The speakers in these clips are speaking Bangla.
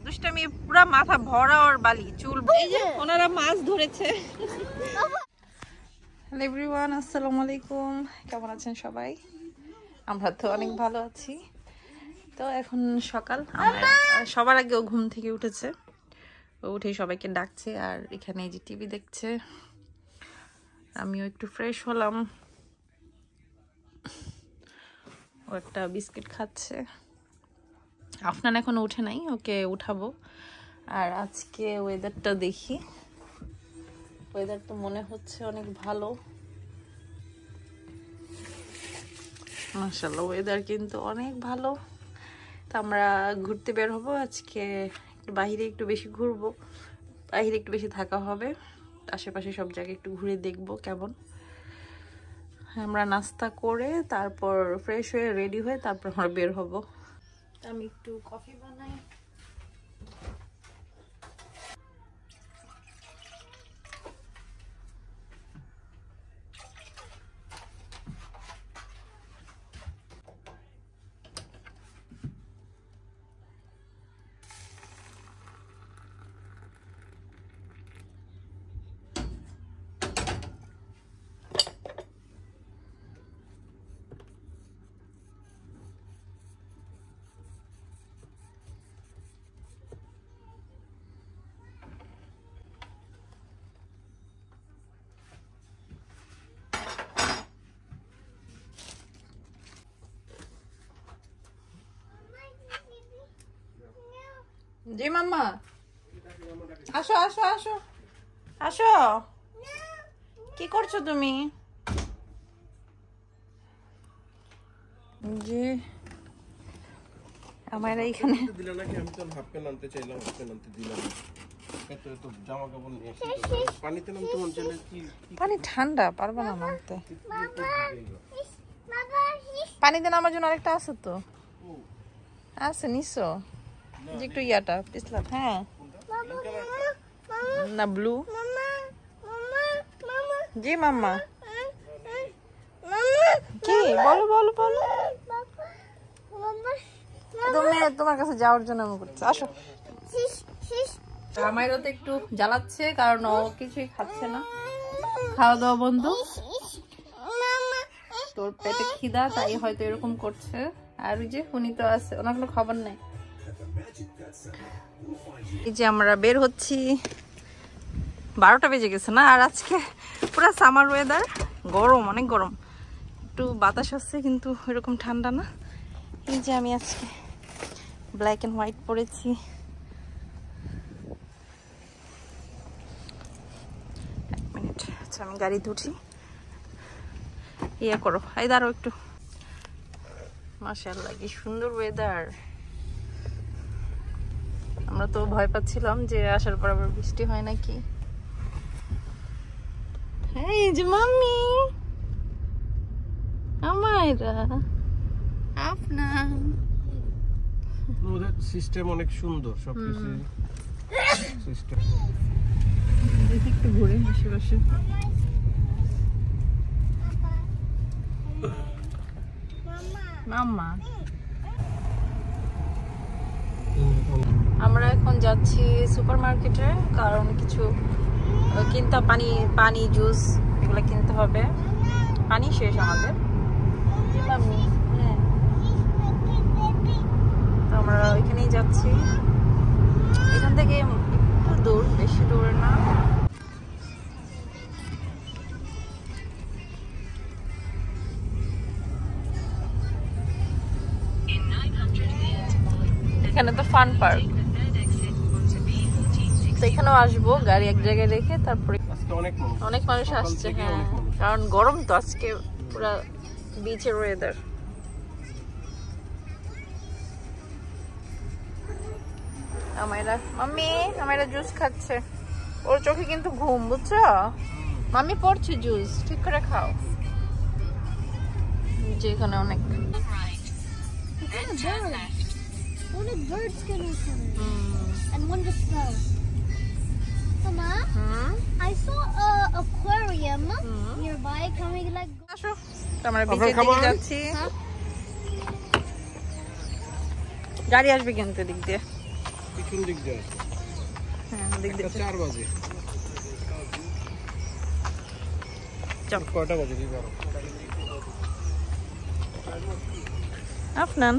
দুষ্টামি পুরো মাথা ভরা ওর বালি চুল। এই যে ওনারা মাছ ধরেছে। হ্যালো এভরিওয়ান, আসসালামু আলাইকুম। কেমন আছেন সবাই? আমরা তো অনেক ভালো আছি। তো এখন সকাল, সবার আগে ও ঘুম থেকে উঠেছে। ও উঠে সবাইকে ডাকছে আর এখানে এই যে টিভি দেখছে। আমিও একটু ফ্রেশ হলাম। ও একটা বিস্কিট খাচ্ছে। আফনান এখনো উঠে নাই, ওকে উঠাবো। আর আজকে ওয়েদারটা দেখি, ওয়েদার তো মনে হচ্ছে অনেক ভালো। মাশাআল্লাহ, ওয়েদার কিন্তু অনেক ভালো। তো আমরা ঘুরতে বের হবো আজকে। একটু বাইরে একটু বেশি ঘুরবো, বাইরে একটু বেশি থাকা হবে। আশেপাশে সব জায়গায় একটু ঘুরে দেখবো কেমন। আমরা নাস্তা করে তারপর ফ্রেশ হয়ে রেডি হয়ে তারপর আমরা বের হব। আমি একটু কফি বানাই। জি মাম্মা, আসো আসো আসো আসো। কি করছো তুমি? যে আমার এইখানে দিলা নাকি? আমি তো হাফ প্যান্ট আনতে চাইলাম, হাফ প্যান্ট আনতে দিলাম। এত এত জামা কাপড় নিয়ে পানিতে নামতে মন চাইলে কি? পানি ঠান্ডা, পারবে না নামতে। পানিতে নামার জন্য আরেকটা আছে তো, আছে নিছো যে একটু ইয়াটা পিছলা। হ্যাঁ না, ব্লু। জি মাম্মা, কি বলো বলো বলো। তুমি তোমার কাছে যাওয়ার জন্য আমি করছি, আসো। আমারও তো একটু জ্বালাচ্ছে কারণ ও কিছুই খাচ্ছে না, খাওয়া দাওয়া বন্ধ। তোর পেটে খিদা, তাই হয়তো এরকম করছে। আর ওই যে উনি তো আছে, ওনার কোনো খবর নেই। এই যে আমরা বের হচ্ছি, 12টা বেজে গেছে না। আর আজকে পুরো সামার ওয়েদার, গরম, অনেক গরম। একটু বাতাস আসছে কিন্তু এরকম ঠান্ডা না। এই যে আমি আজকে ব্ল্যাক অ্যান্ড হোয়াইট পরেছি। এক মিনিট, আচ্ছা আমি গাড়িতে উঠি। ইয়ে করো, এই দাঁড়ো একটু। মাশাআল্লাহ কি সুন্দর ওয়েদার। আমরা তো ভয় পাচ্ছিলাম যে আসার পর আবার বৃষ্টি হয় নাকি। এই যে মাম্মি, আমায়রা, আপনার ওদের সিস্টেম অনেক সুন্দর, সবকিছু সিস্টেম। দেখি একটু ঘুরে আশেপাশে। মাম্মা, আমরা এখন যাচ্ছি সুপার মার্কেটে, কারণ কিছু কিনতে, পানি জুস এগুলো কিনতে হবে। পানি শেষ আমাদের। হ্যাঁ, তো আমরা ওইখানেই যাচ্ছি। এখান থেকে একটু দূর, বেশি দূর না। এখানে তো ফান পার্ক, তো এখানেও আসবো গাড়ি এক জায়গায় রেখে। তারপরে অনেক মানুষ আসছে। হ্যাঁ, কারণ গরম তো আজকে, পুরা বিচের ওয়েদার। মাম্মি আমারা জুস খাচ্ছে। ওর চোখে কিন্তু ঘুম, বুঝছো? মাম্মি পড়ছে জুস, ঠিক করে খাও। যে এখানে অনেক and one just fell. Mama, I saw a aquarium nearby. Can we like go? আসো, আমরা বিচের দিকে যাচ্ছি। গাড়ি আসবে কিন্তু দিক দিয়ে। পিছন দিক দিয়ে আসো। হ্যাঁ দেখ দেখ 4 বাজে। চল কয়টা বাজে কি করো? আফনান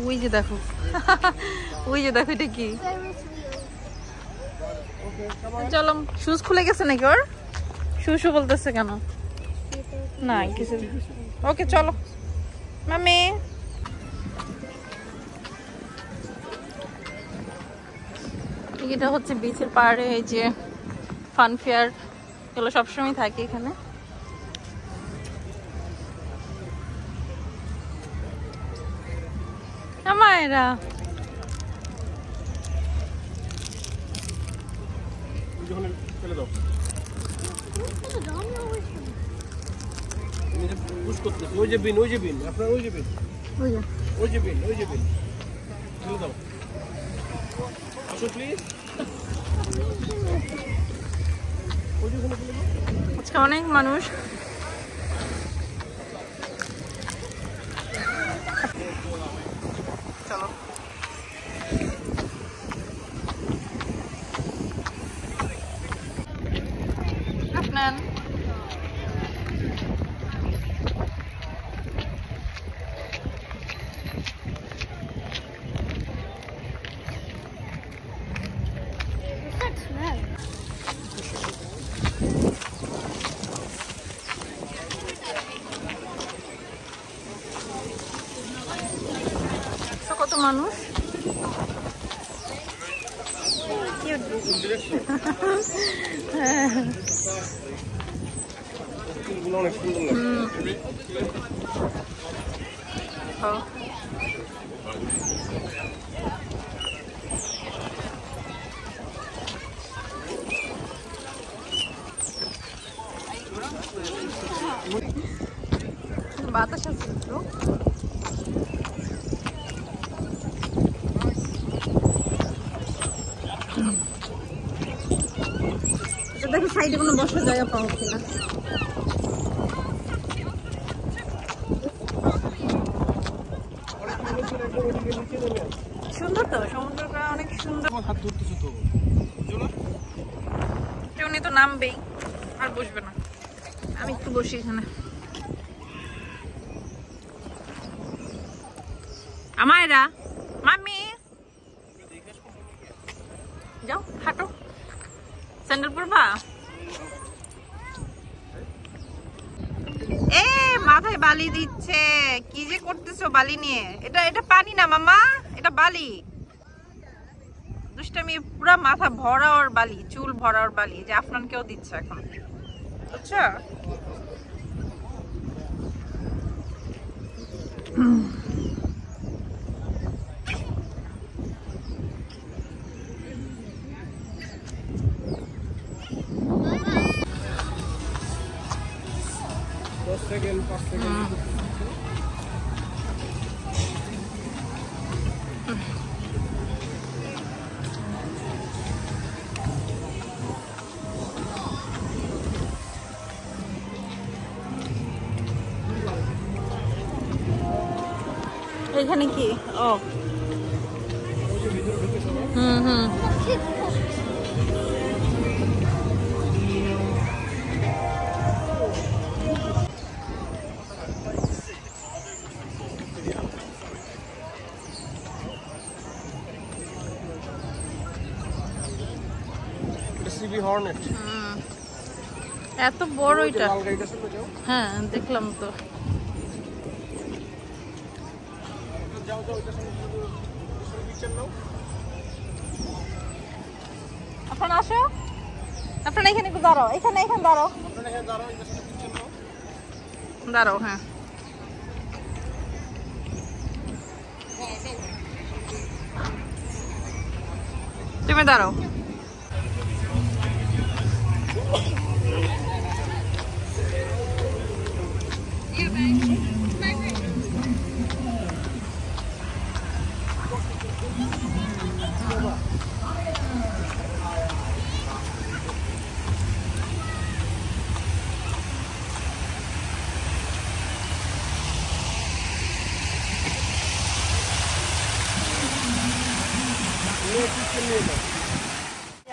ওই যে দেখো ওই যে দেখো এটা কি চলো শুজ খুলে গেছে নাকি ওর শুশু বলতেছে কেন না কিছু ওকে চলো মামি এটা হচ্ছে বিচের পাড়ে এই যে ফান ফেয়ার এগুলো সবসময় থাকে এখানে মায়েরা ফেলে দাও পুশ করতেছে ওই যে বিন আপনার ওই যে বিন ফেলে দাও আসো প্লিজ আজকে অনেক মানুষ চলো আপনার কত মানুষ অনেক সুন্দর লাগে বাতাস আছে তো দেখো সাইডে কোনো বসার জায়গা পাবো কিনা সুন্দর তো সমুদ্রটা অনেক সুন্দর হাত ধরতেছো তো উনি তো নামবেই আর বসবে না আমি একটু বসি এখানে আমায়রা মামি যাও হাঁটো স্যান্ডেল পরবা এ মাথায় বালি দিচ্ছে কি যে করতেছো বালি নিয়ে এটা পানি না মামা এটা বালি দুষ্টামি পুরা মাথা ভরা ওর বালি চুল ভরা ওর বালি যে আফনানকেও দিচ্ছে এখন আচ্ছা সেকেন্ড 5 সেকেন্ড এখানে কি ও হুম সিবি হর্নেট এত বড় এটা লাল গাড়িটা শুনে যাও হ্যাঁ দেখলাম তো যাও এটা শুনে পিকচার নাও আপনারা আসো আপনারা এখানে একটু দাঁড়াও এখানে দাঁড়াও আপনারা এখানে দাঁড়াও এটা শুনে পিকচার নাও দাঁড়াও হ্যাঁ তুমি দাঁড়াও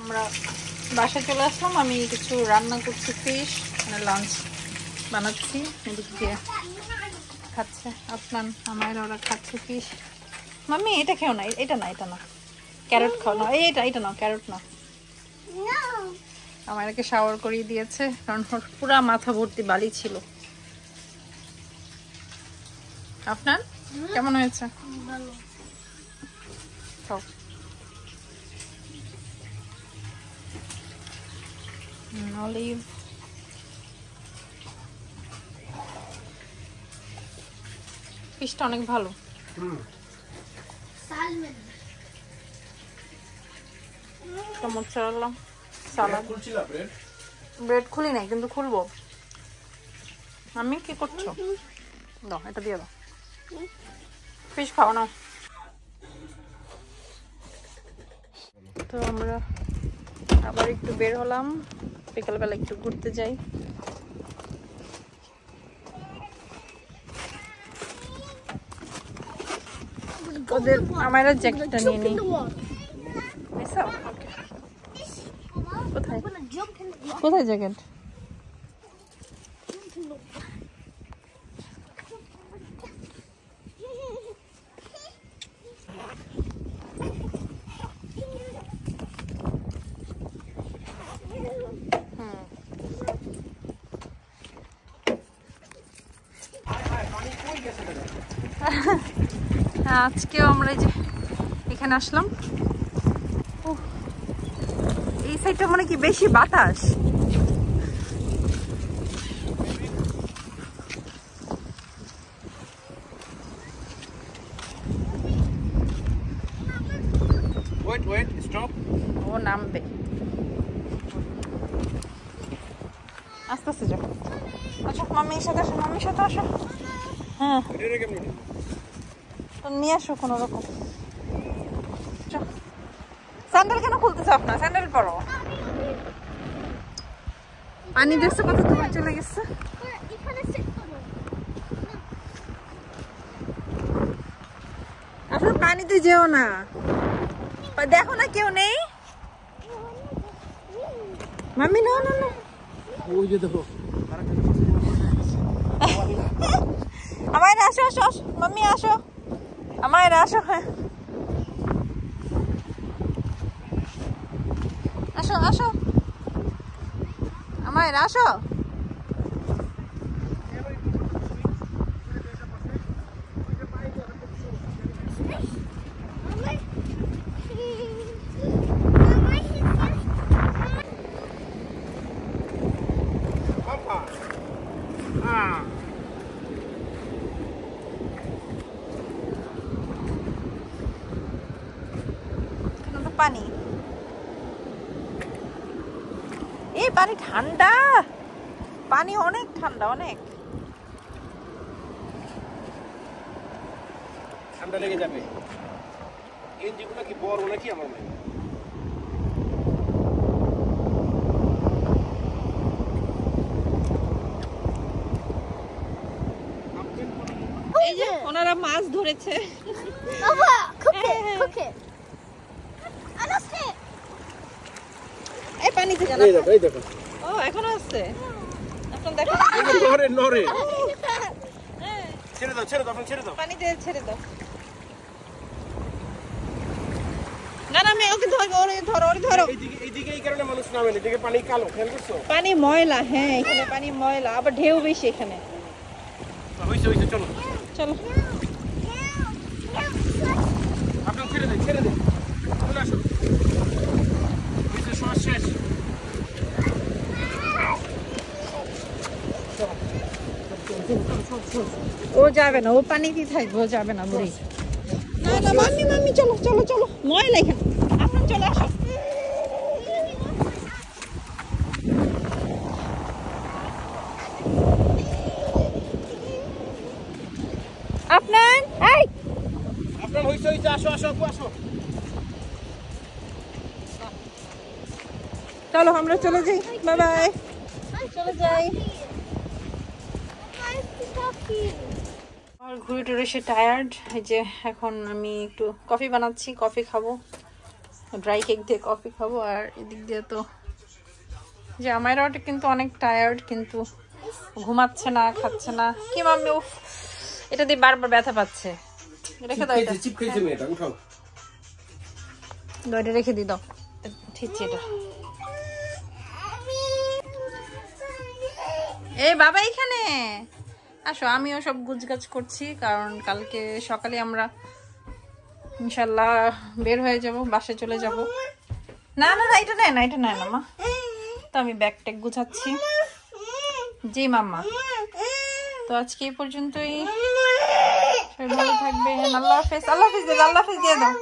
আমরা বাসায় চলে আসলাম। আমি কিছু রান্না করছি, ফিশ মানে লাঞ্চ বানাচ্ছি। এদিকে দিয়ে খাচ্ছে আপনার আমার, ওরা খাচ্ছে ফিশ। মাম্মি এটা খেও না, এটা না, এটা না, ক্যারট খাও না, এটা না, ক্যারট না। আমাকে শাওয়ার করিয়ে দিয়েছে কারণ ওর পুরা মাথা ভর্তি বালি ছিল। আপনার কেমন হয়েছে? খাও। অলিভ, ফিশটা অনেক ভালো। মোzzarella সালাদ। ব্রেড খুলি নাই কিন্তু খুলবো। আমি কি করছো? দাও এটা দিয়ে দাও। ফিশ খাও না। তো আমরা আবার একটু বের হলাম, বিকালবেলা একটু ঘুরতে যাই। ওদের আমার জ্যাকেটটা নিয়ে নিই। কোথায় কোথায় জ্যাকেট? আজকেও আমরা এই যে এখানে আসলাম। এই সাইডটা মানে কি বেশি বাতাস। Wait, stop. ও নামবে আস্তে আস্তে যাও। আচ্ছা মাম্মির সাথে আসো, মাম্মির সাথে আসো। হ্যাঁ তো নিয়ে আসো কোনো রকম। স্যান্ডেল কেন খুলতেছো আপনার? স্যান্ডেল পরো। পানি দেখছো কত দূর চলে গেছে। আসলে পানিতে যেও না, দেখো না কেউ নেই। মাম্মি না না না, ওই যে দেখো আমার আসো আসো আসো, মাম্মি আসো, আমার আসো। হ্যাঁ আসো আসো, আমার আসো। পানি, এই পানি ঠান্ডা, পানি অনেক ঠান্ডা, অনেক ঠান্ডা লেগে যাবে। এই যেগুলো কি বড় নাকি আমার মেয়ে? এই যে ওনারা মাছ ধরেছে। এই পানিতে জানা। এই দেখো ও এখনো আছে। এখন দেখো নরে ছেড়ে দাও ছেড়ে দাও। পানিতে ছেড়ে দাও। না না আমি ওকে ধরো ধরো। এইদিকে এই কারণে মানুষ নামে না, এদিকে পানি কালো, খেয়াল করছো? পানি ময়লা, হ্যাঁ এখানে পানি ময়লা, আবার ঢেউ বেশি এখানে। হইছে চলো চলো আপনি ছেড়ে দেন চলে আসো। হইছে, শ্বাস শেষ। ও যাবে না, ও পানিতেই থাকবে, ও যাবে না বুড়ি। না না মাম্মি চলো ময়লা এখানে। আপনার চলে আসো। আপনার হইছে আসো। চলো আমরা চলে যাই, বাই বাই। চলে যাই। আমার ঘুরে টুরে এসে টায়ার্ড। এই যে এখন আমি একটু কফি বানাচ্ছি, কফি খাবো। ড্রাই কেক দিয়ে কফি খাবো। আর এদিক দিয়ে তো যে আমারও কিন্তু অনেক টায়ার্ড, কিন্তু ঘুমাচ্ছে না, খাচ্ছে না। কি মাম্মি, উফ, এটা দিয়ে বারবার ব্যথা পাচ্ছে। রেখে দাও এটা, চিপ খেয়েছে মেয়েটা, উঠাও। এটা রেখে দি দাও, ঠিক আছে। এটা এই বাবা এখানে আসো, আমিও সব গুছগাছ করছি, কারণ কালকে সকালে আমরা ইনশাল্লাহ বের হয়ে যাব, বাসে চলে যাব। না না না, এটা নেয় না, এটা নেয় না মা। তো আমি ব্যাগ ট্যাগ গুছাচ্ছি। জি মাম্মা। তো আজকে এই পর্যন্তই, সবাই ভালো থাকবেন। আল্লাহ হাফেজ। আল্লাহ হাফেজ দিয়ে দাও, আল্লাহ হাফেজ দিয়ে দাও।